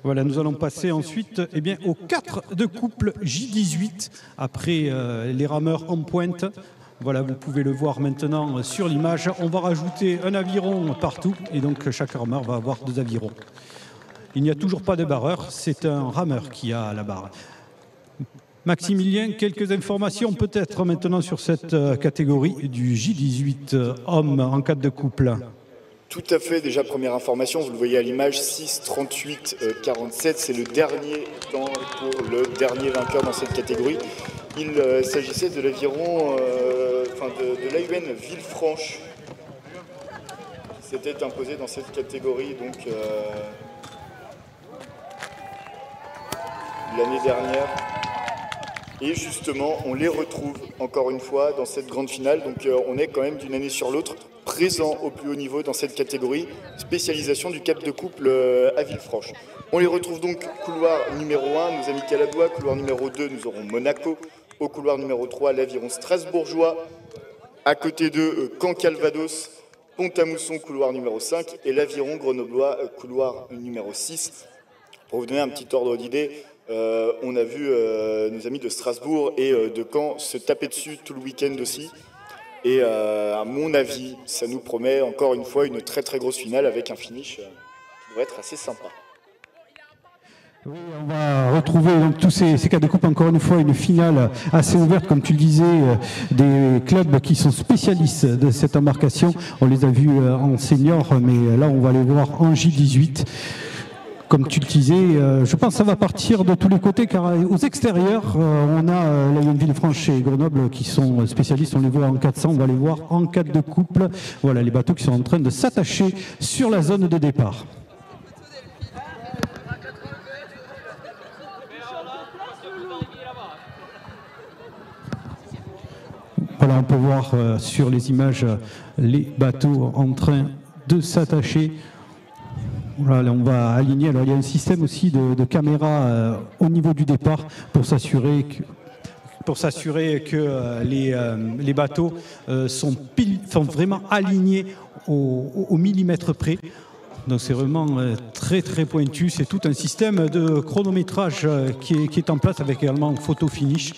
Voilà, nous allons passer ensuite aux 4 de couple J18 après les rameurs en pointe. Voilà, vous pouvez le voir maintenant sur l'image. On va rajouter un aviron partout et donc chaque rameur va avoir 2 avirons. Il n'y a toujours pas de barreur, c'est un rameur qui a la barre. Maximilien, quelques informations peut-être maintenant sur cette catégorie du J18 hommes en 4 de couple. Tout à fait, déjà première information, vous le voyez à l'image, 6:38:47, c'est le dernier temps pour le dernier vainqueur dans cette catégorie. Il s'agissait de l'aviron, de l'AUN Villefranche, qui s'était imposé dans cette catégorie donc l'année dernière. Et justement, on les retrouve encore une fois dans cette grande finale, donc on est quand même d'une année sur l'autre présent au plus haut niveau dans cette catégorie, spécialisation du 4 de couple à Villefranche. On les retrouve donc couloir numéro 1, nos amis caladois, couloir numéro 2, nous aurons Monaco, au couloir numéro 3, l'aviron strasbourgeois, à côté d'eux, Caen-Calvados, Pont-à-Mousson, couloir numéro 5, et l'aviron grenoblois, couloir numéro 6. Pour vous donner un petit ordre d'idée, on a vu nos amis de Strasbourg et de Caen se taper dessus tout le week-end aussi. Et à mon avis, ça nous promet encore une fois une très très grosse finale avec un finish qui devrait être assez sympa. Oui, on va retrouver donc, tous ces cas de coupe, encore une fois, une finale assez ouverte, comme tu le disais, des clubs qui sont spécialistes de cette embarcation. On les a vus en senior, mais là, on va les voir en J18. Comme tu le disais, je pense que ça va partir de tous les côtés, car aux extérieurs, on a l'AUN Villefranche et Grenoble qui sont spécialistes, on les voit en 400, on va les voir en 4 de couple. Voilà les bateaux qui sont en train de s'attacher sur la zone de départ. Voilà, on peut voir sur les images les bateaux en train de s'attacher. Voilà, on va aligner. Alors, il y a un système aussi de caméra au niveau du départ pour s'assurer que les bateaux sont vraiment alignés au millimètre près. Donc c'est vraiment très très pointu. C'est tout un système de chronométrage qui est en place avec également photo finish.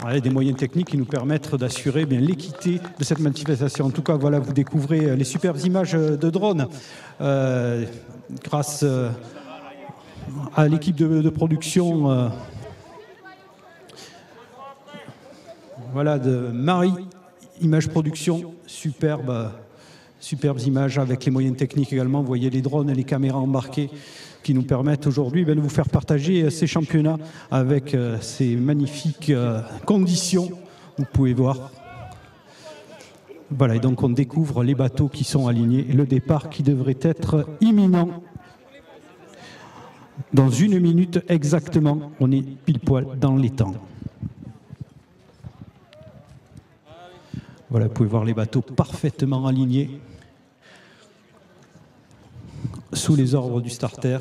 Voilà, des moyens techniques qui nous permettent d'assurer bien l'équité de cette manifestation. En tout cas, voilà, vous découvrez les superbes images de drone grâce à l'équipe de production voilà, de Marie Image Production. Superbes images avec les moyens techniques également. Vous voyez les drones et les caméras embarquées qui nous permettent aujourd'hui de vous faire partager ces championnats avec ces magnifiques conditions. Vous pouvez voir. Voilà, et donc on découvre les bateaux qui sont alignés et le départ qui devrait être imminent. Dans 1 minute exactement, on est pile poil dans les temps. Voilà, vous pouvez voir les bateaux parfaitement alignés sous les ordres du starter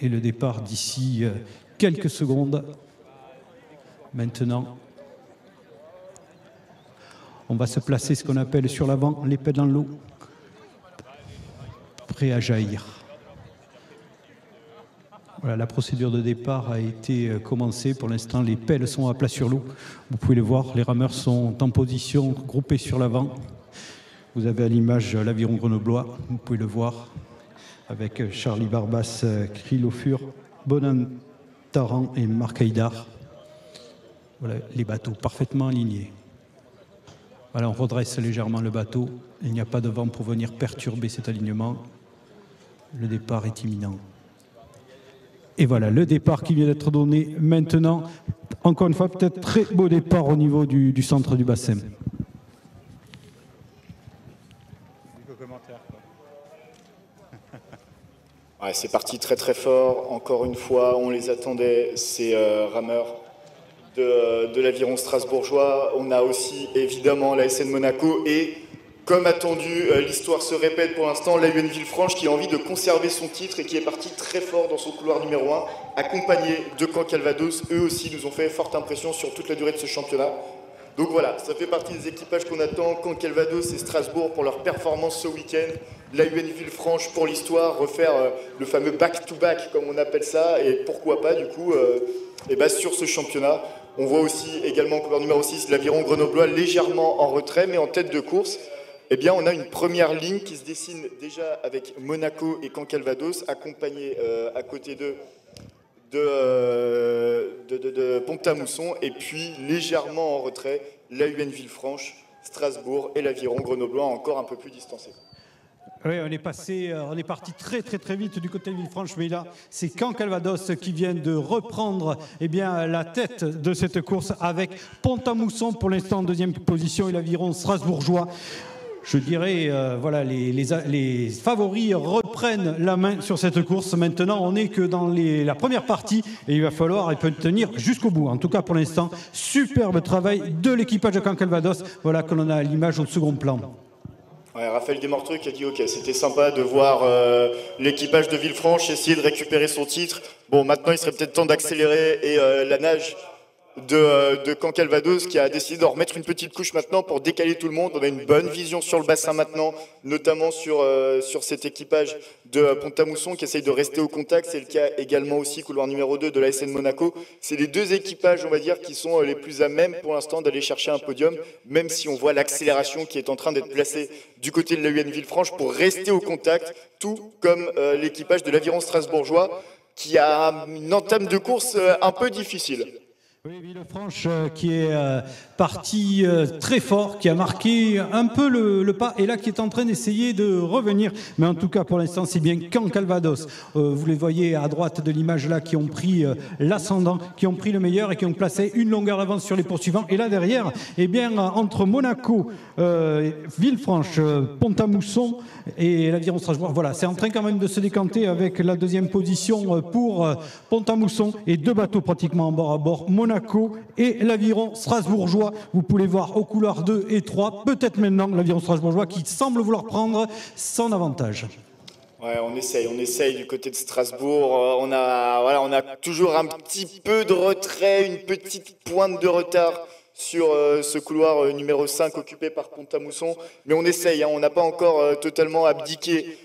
et le départ d'ici quelques secondes. Maintenant, on va se placer ce qu'on appelle sur l'avant, les pelles dans l'eau, prêt à jaillir. Voilà, la procédure de départ a été commencée. Pour l'instant, les pelles sont à plat sur l'eau. Vous pouvez le voir, les rameurs sont en position groupés sur l'avant. Vous avez à l'image l'aviron grenoblois, vous pouvez le voir, avec Charlie Barbas, Krilofur, Bonan Taran et Marc Haïdar. Voilà, les bateaux parfaitement alignés. Voilà, on redresse légèrement le bateau. Il n'y a pas de vent pour venir perturber cet alignement. Le départ est imminent. Et voilà, le départ qui vient d'être donné maintenant. Encore une fois, peut-être très beau départ au niveau du centre du bassin. Ouais, c'est parti très très fort. Encore une fois, on les attendait, ces rameurs de l'aviron strasbourgeois. On a aussi évidemment la SN Monaco et, comme attendu, l'histoire se répète pour l'instant, l'AUN Villefranche qui a envie de conserver son titre et qui est parti très fort dans son couloir numéro 1, accompagné de Caen-Calvados. Eux aussi nous ont fait forte impression sur toute la durée de ce championnat. Donc voilà, ça fait partie des équipages qu'on attend. Caen Calvados et Strasbourg pour leur performance ce week-end. La UN Villefranche pour l'histoire, refaire le fameux back-to-back comme on appelle ça. Et pourquoi pas du coup, sur ce championnat. On voit aussi également couleur numéro 6, l'Aviron Grenoblois légèrement en retrait mais en tête de course. Eh bien, on a une première ligne qui se dessine déjà avec Monaco et Caen Calvados, accompagnés à côté d'eux de Pont-à-Mousson, et puis légèrement en retrait, la UN Villefranche, Strasbourg et l'Aviron Grenoblois encore un peu plus distancés. Oui, on est parti très vite du côté de Villefranche, mais là, c'est Caen Calvados qui vient de reprendre la tête de cette course avec Pont-à-Mousson pour l'instant en deuxième position et l'Aviron strasbourgeois. Je dirais, les favoris reprennent la main sur cette course. Maintenant, on n'est que dans la première partie et il va falloir tenir jusqu'au bout. En tout cas, pour l'instant, superbe travail de l'équipage de Caen Calvados. Voilà que l'on a l'image au second plan. Ouais, Raphaël Desmortruc a dit ok, c'était sympa de voir l'équipage de Villefranche essayer de récupérer son titre. Bon, maintenant, il serait peut-être temps d'accélérer et la nage de Caen Calvados qui a décidé d'en remettre une petite couche maintenant pour décaler tout le monde. On a une bonne vision sur le bassin maintenant, notamment sur cet équipage de Pont-à-Mousson qui essaye de rester au contact. C'est le cas également aussi, couloir numéro 2 de la SN Monaco. C'est les deux équipages, on va dire, qui sont les plus à même pour l'instant d'aller chercher un podium, même si on voit l'accélération qui est en train d'être placée du côté de la UN Villefranche pour rester au contact, tout comme l'équipage de l'Aviron strasbourgeois qui a une entame de course un peu difficile. Oui, Villefranche qui est parti très fort, qui a marqué un peu le pas et là qui est en train d'essayer de revenir. Mais en tout cas, pour l'instant, c'est bien Caen Calvados. Vous les voyez à droite de l'image là qui ont pris l'ascendant, qui ont pris le meilleur et qui ont placé une longueur d'avance sur les poursuivants. Et là derrière, entre Monaco, Villefranche, Pont-à-Mousson et l'Aviron Strasbourg, voilà, c'est en train quand même de se décanter avec la deuxième position pour Pont-à-Mousson et deux bateaux pratiquement en bord à bord. Monaco et l'Aviron strasbourgeois. Vous pouvez voir aux couleurs 2 et 3, peut-être maintenant l'Aviron strasbourgeois qui semble vouloir prendre son avantage. Ouais, on essaye du côté de Strasbourg. On a toujours un petit peu de retrait, une petite pointe de retard sur ce couloir numéro 5 occupé par Pont-à-Mousson. Mais on essaye, on n'a pas encore totalement abdiqué.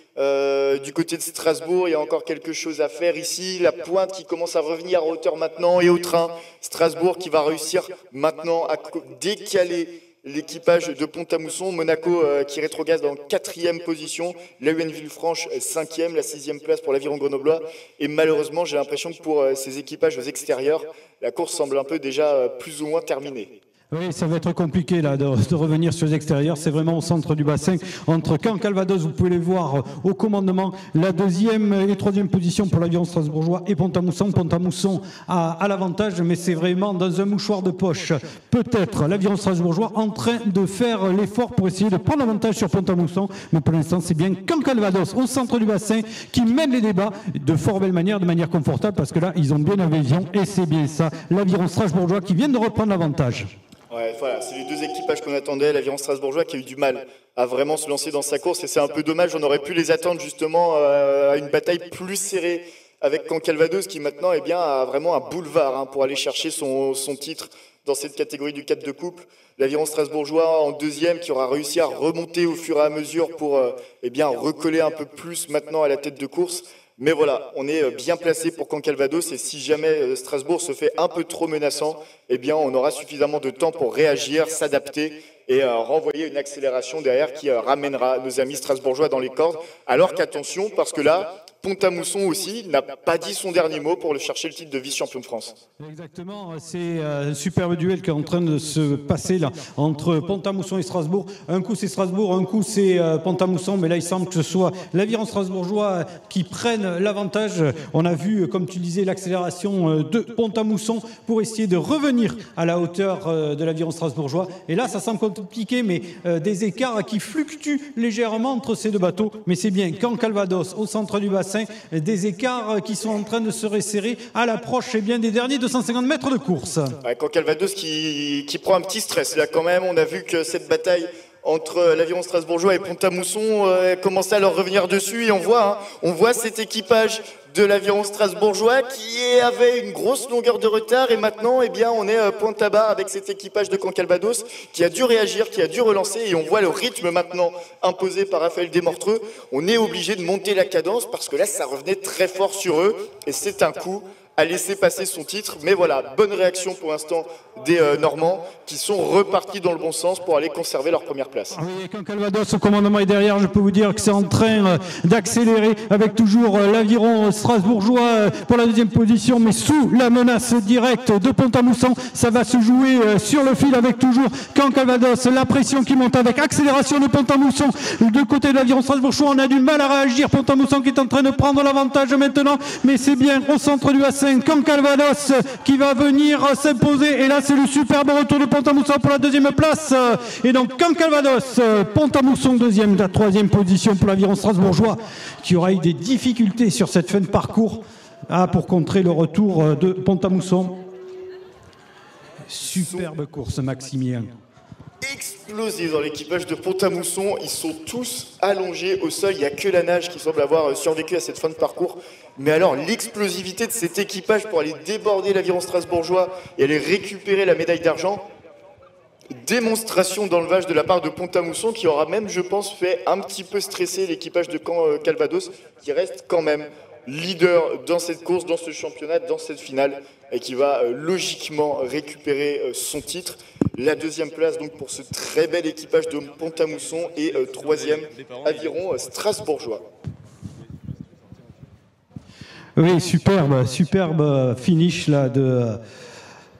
Du côté de Strasbourg, il y a encore quelque chose à faire ici. La pointe qui commence à revenir à hauteur maintenant et au train. Strasbourg qui va réussir maintenant à décaler l'équipage de Pont-à-Mousson. Monaco qui rétrograde en 4e position. La UN Villefranche 5e, la 6e place pour l'Aviron Grenoblois. Et malheureusement, j'ai l'impression que pour ces équipages aux extérieurs, la course semble un peu déjà plus ou moins terminée. Oui, ça va être compliqué là de revenir sur les extérieurs. C'est vraiment au centre du bassin. Entre Caen Calvados, vous pouvez les voir au commandement. La 2e et 3e position pour l'Aviron strasbourgeois et Pont-à-Mousson. Pont-à-Mousson à l'avantage, mais c'est vraiment dans un mouchoir de poche. Peut-être l'Aviron strasbourgeois en train de faire l'effort pour essayer de prendre l'avantage sur Pont-à-Mousson. Mais pour l'instant, c'est bien Caen Calvados au centre du bassin qui mène les débats de fort belle manière, de manière confortable, parce que là, ils ont bien la vision et c'est bien ça. L'Aviron strasbourgeois qui vient de reprendre l'avantage. Ouais, voilà, c'est les deux équipages qu'on attendait. L'Aviron strasbourgeois qui a eu du mal à vraiment se lancer dans sa course et c'est un peu dommage. On aurait pu les attendre justement à une bataille plus serrée avec Caen Calvados qui maintenant a vraiment un boulevard pour aller chercher son titre dans cette catégorie du 4 de couple. L'Aviron strasbourgeois en 2e qui aura réussi à remonter au fur et à mesure pour recoller un peu plus maintenant à la tête de course. Mais voilà, on est bien placé pour Caen Calvados et si jamais Strasbourg se fait un peu trop menaçant, on aura suffisamment de temps pour réagir, s'adapter et renvoyer une accélération derrière qui ramènera nos amis strasbourgeois dans les cordes. Alors qu'attention, parce que là, Pont-à-Mousson aussi n'a pas dit son dernier mot pour chercher le titre de vice-champion de France. Exactement, c'est un superbe duel qui est en train de se passer là entre Pont-à-Mousson et Strasbourg. Un coup c'est Strasbourg, un coup c'est Pont-à-Mousson, mais là il semble que ce soit l'Aviron strasbourgeois qui prenne l'avantage. On a vu, comme tu disais, l'accélération de Pont-à-Mousson pour essayer de revenir à la hauteur de l'Aviron strasbourgeois. Et là ça semble compliqué, mais des écarts qui fluctuent légèrement entre ces deux bateaux. Mais c'est bien Caen Calvados au centre du bassin. Des écarts qui sont en train de se resserrer à l'approche des derniers 250 mètres de course. Ouais, Caen Calvados qui prend un petit stress là quand même. On a vu que cette bataille entre l'Aviron Strasbourgeois et Pont-à-Mousson commençait à leur revenir dessus et on voit cet équipage de l'Aviron Strasbourgeois qui avait une grosse longueur de retard et maintenant eh bien, on est point à barre avec cet équipage de Caen-Calvados qui a dû réagir, qui a dû relancer et on voit le rythme maintenant imposé par Raphaël Desmortreux. On est obligé de monter la cadence parce que là ça revenait très fort sur eux et c'est un coup à laisser passer son titre, mais voilà, bonne réaction pour l'instant des Normands qui sont repartis dans le bon sens pour aller conserver leur première place. Oui, quand Calvados au commandement est derrière, je peux vous dire que c'est en train d'accélérer avec toujours l'Aviron strasbourgeois pour la deuxième position, mais sous la menace directe de Pont-à-Mousson. Ça va se jouer sur le fil avec toujours quand Calvados, la pression qui monte avec accélération de Pont-à-Mousson. Du côté de l'Aviron strasbourgeois, on a du mal à réagir. Pont-à-Mousson qui est en train de prendre l'avantage maintenant, mais c'est bien au centre du A5 quand Calvados qui va venir s'imposer. Et là, c'est le superbe retour de Pont-à-Mousson pour la deuxième place. Et donc, quand Calvados, Pont-à-Mousson deuxième, la troisième position pour l'Aviron strasbourgeois qui aura eu des difficultés sur cette fin de parcours pour contrer le retour de Pont-à-Mousson. Superbe course, Maximilien. Explosif dans l'équipage de Pont-à-Mousson, ils sont tous allongés au sol, il n'y a que la nage qui semble avoir survécu à cette fin de parcours. Mais alors l'explosivité de cet équipage pour aller déborder l'Aviron strasbourgeois et aller récupérer la médaille d'argent, démonstration d'enlevage de la part de Pont-à-Mousson qui aura même, je pense, fait un petit peu stresser l'équipage de Caen-Calvados qui reste quand même leader dans cette course, dans ce championnat, dans cette finale et qui va logiquement récupérer son titre. La deuxième place donc pour ce très bel équipage de Pont-à-Mousson et troisième Aviron strasbourgeois. Oui, superbe finish là de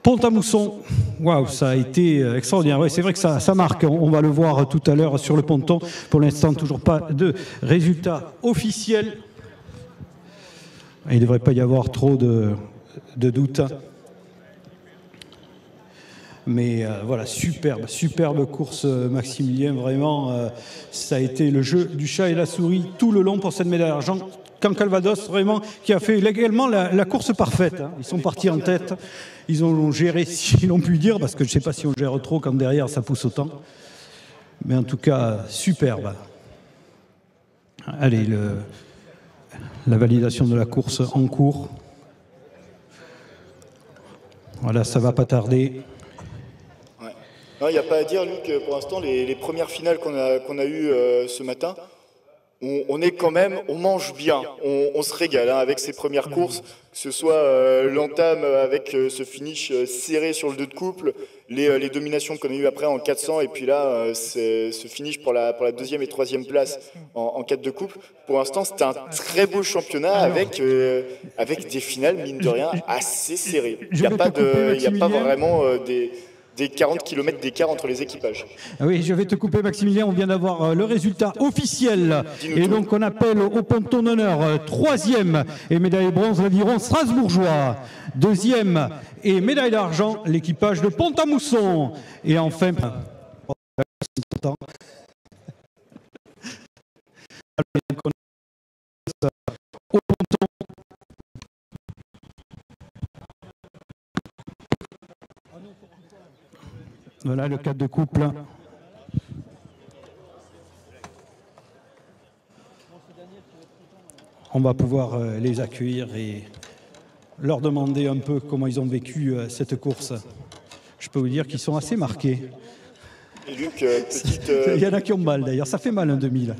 Pont-à-Mousson. Waouh, ça a été extraordinaire. Ouais, c'est vrai que ça marque. On va le voir tout à l'heure sur le ponton. Pour l'instant, toujours pas de résultat officiel. Il ne devrait pas y avoir trop de doutes. Mais voilà, superbe course, Maximilien. Vraiment, ça a été le jeu du chat et la souris tout le long pour cette médaille d'argent. Quand Calvados, vraiment, qui a fait également la course parfaite. Hein. Ils sont partis en tête. Ils ont géré, si l'on peut dire, parce que je ne sais pas si on gère trop quand derrière ça pousse autant. Mais en tout cas, superbe. Allez, la validation de la course en cours. Voilà, ça ne va pas tarder. Il n'y a pas à dire, Luc, pour l'instant, les premières finales qu'on a eues ce matin, on est quand même, on mange bien, on se régale hein, avec ces premières courses, que ce soit l'entame avec ce finish serré sur le 2 de couple, les dominations qu'on a eues après en 400 et puis là, ce finish pour la deuxième et troisième place en 4 de couple. Pour l'instant, c'était un très beau championnat avec des finales, mine de rien, assez serrées. Il n'y a pas vraiment des 40 km d'écart entre les équipages. Oui, je vais te couper, Maximilien. On vient d'avoir le résultat officiel. Et donc, on appelle au ponton d'honneur troisième et médaille bronze l'Aviron strasbourgeois. Deuxième et médaille d'argent, l'équipage de Pont-à-Mousson. Et enfin, au ponton. Voilà le 4 de couple. On va pouvoir les accueillir et leur demander un peu comment ils ont vécu cette course. Je peux vous dire qu'ils sont assez marqués. Et Luc, il y en a qui ont mal d'ailleurs, ça fait mal un 2000.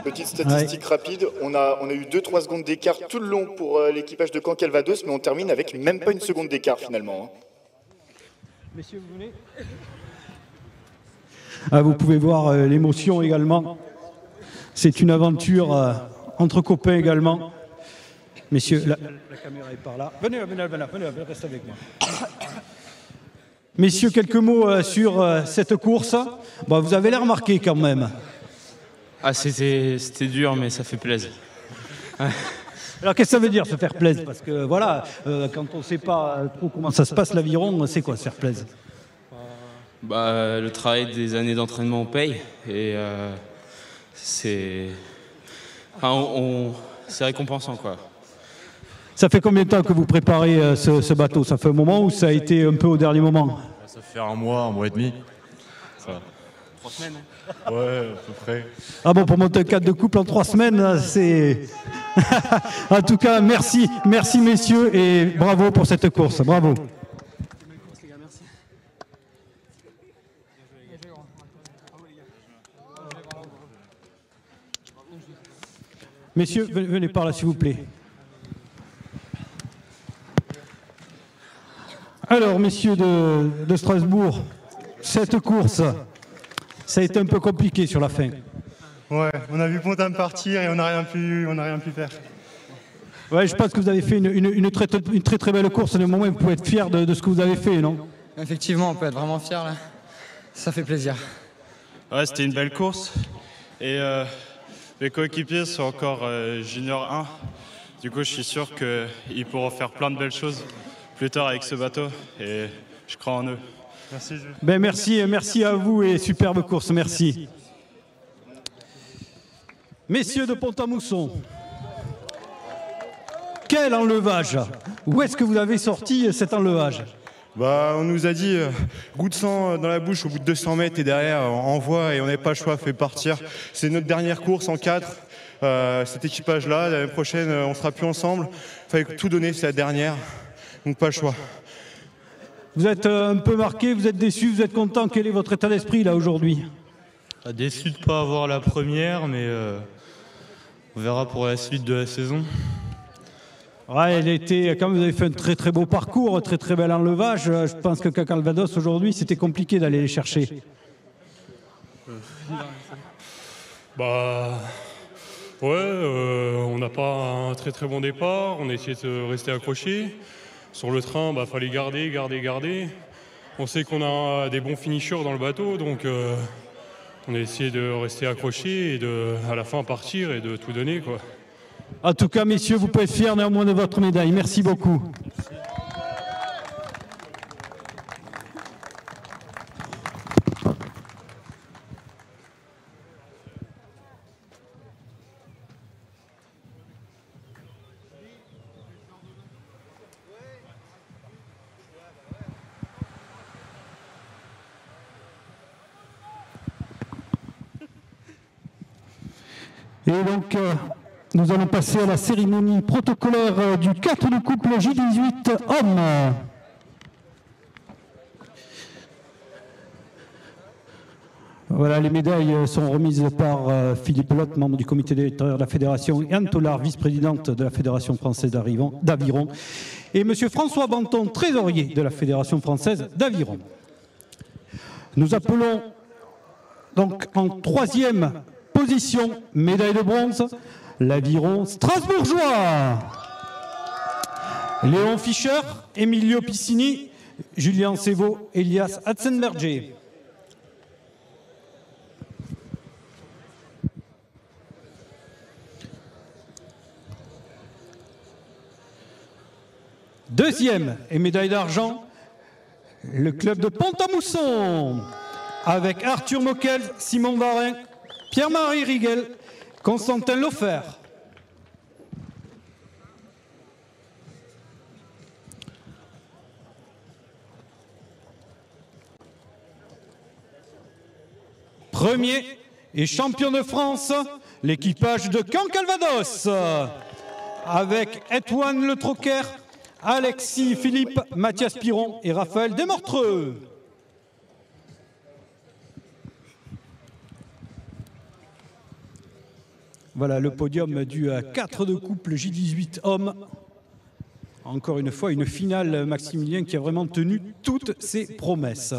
Petite statistique rapide, on a eu 2-3 secondes d'écart tout le long pour l'équipage de Caen-Calvados, mais on termine avec même pas une seconde d'écart finalement. Hein. Messieurs, vous venez. Vous pouvez voir l'émotion également. C'est une aventure entre copains également. Messieurs, la caméra est par là. Venez, restez avec moi. Messieurs, quelques mots sur cette course. Bon, vous avez l'air marqué quand même. Ah, c'était dur, mais ça fait plaisir. Alors, qu'est-ce que ça veut dire, se faire plaisir? Parce que, voilà, quand on ne sait pas trop comment ça se passe, l'Aviron, c'est quoi, se faire plaisir? Le travail des années d'entraînement, on paye. Et c'est récompensant, quoi. Ça fait combien de temps que vous préparez ce bateau? Ça fait un moment ou ça a été un peu au dernier moment? Ça fait un mois et demi. Ça va. 3 semaines. Ouais, à peu près. Ah bon, pour monter un cadre de couple en 3 semaines, c'est... En tout cas, merci messieurs, et bravo pour cette course, bravo. Messieurs, venez par là, s'il vous plaît. Alors, messieurs de Strasbourg, cette course, ça a été un peu compliqué sur la fin. Ouais, on a vu Pontam partir et on n'a rien pu faire. Ouais, je pense que vous avez fait une très belle course. De moment, vous pouvez être fiers de ce que vous avez fait, non? Effectivement, on peut être vraiment fiers là. Ça fait plaisir. Ouais, c'était une belle course. Et mes coéquipiers sont encore junior 1. Du coup, je suis sûr qu'ils pourront faire plein de belles choses plus tard avec ce bateau. Et je crois en eux. Merci Jules. Ben merci à vous et superbe course, merci. Messieurs de Pont-à-Mousson, quel enlevage! Où est-ce que vous avez sorti cet enlevage? Bah, on nous a dit goût de sang dans la bouche au bout de 200 mètres et derrière envoie et on n'avait pas le choix, fait partir. C'est notre dernière course en 4. Cet équipage-là, l'année prochaine, on sera plus ensemble. Il fallait tout donner, c'est la dernière, donc pas le choix. Vous êtes un peu marqué, vous êtes déçu, vous êtes content. Quel est votre état d'esprit là aujourd'hui? Déçu de ne pas avoir la première, mais on verra pour la suite de la saison. Ouais, elle était, quand vous avez fait un très beau parcours, très bel enlevage. Je pense que Calvados aujourd'hui, c'était compliqué d'aller les chercher. Bah ouais, on n'a pas un très bon départ. On a essayé de rester accroché. Sur le train, bah fallait garder. On sait qu'on a des bons finishers dans le bateau, donc on a essayé de rester accroché et de, à la fin, partir et de tout donner, quoi. En tout cas, messieurs, vous pouvez être fiers néanmoins de votre médaille. Merci beaucoup. Et donc, nous allons passer à la cérémonie protocolaire du 4 de couple J18 hommes. Voilà, les médailles sont remises par Philippe Lotte, membre du comité directeur de la fédération, et Anne Tollard, vice-présidente de la Fédération française d'aviron, et M. François Banton, trésorier de la Fédération française d'aviron. Nous appelons donc en 3e position, médaille de bronze, l'aviron strasbourgeois. Léon Fischer, Emilio Piscini, Julien Sévaux, Elias Hatzenberger. Deuxième et médaille d'argent, le club de Pont-à-Mousson, avec Arthur Moquel, Simon Varin, Pierre-Marie Riguel, Constantin Lofer. Premier et champion de France, l'équipage de Caen Calvados, avec Étoine Le Troquer, Alexis Philippe, Mathias Piron et Raphaël Desmortreux. Voilà le podium dû à 4 de couple J18 hommes. Encore une fois, une finale, Maximilien, qui a vraiment tenu toutes ses promesses.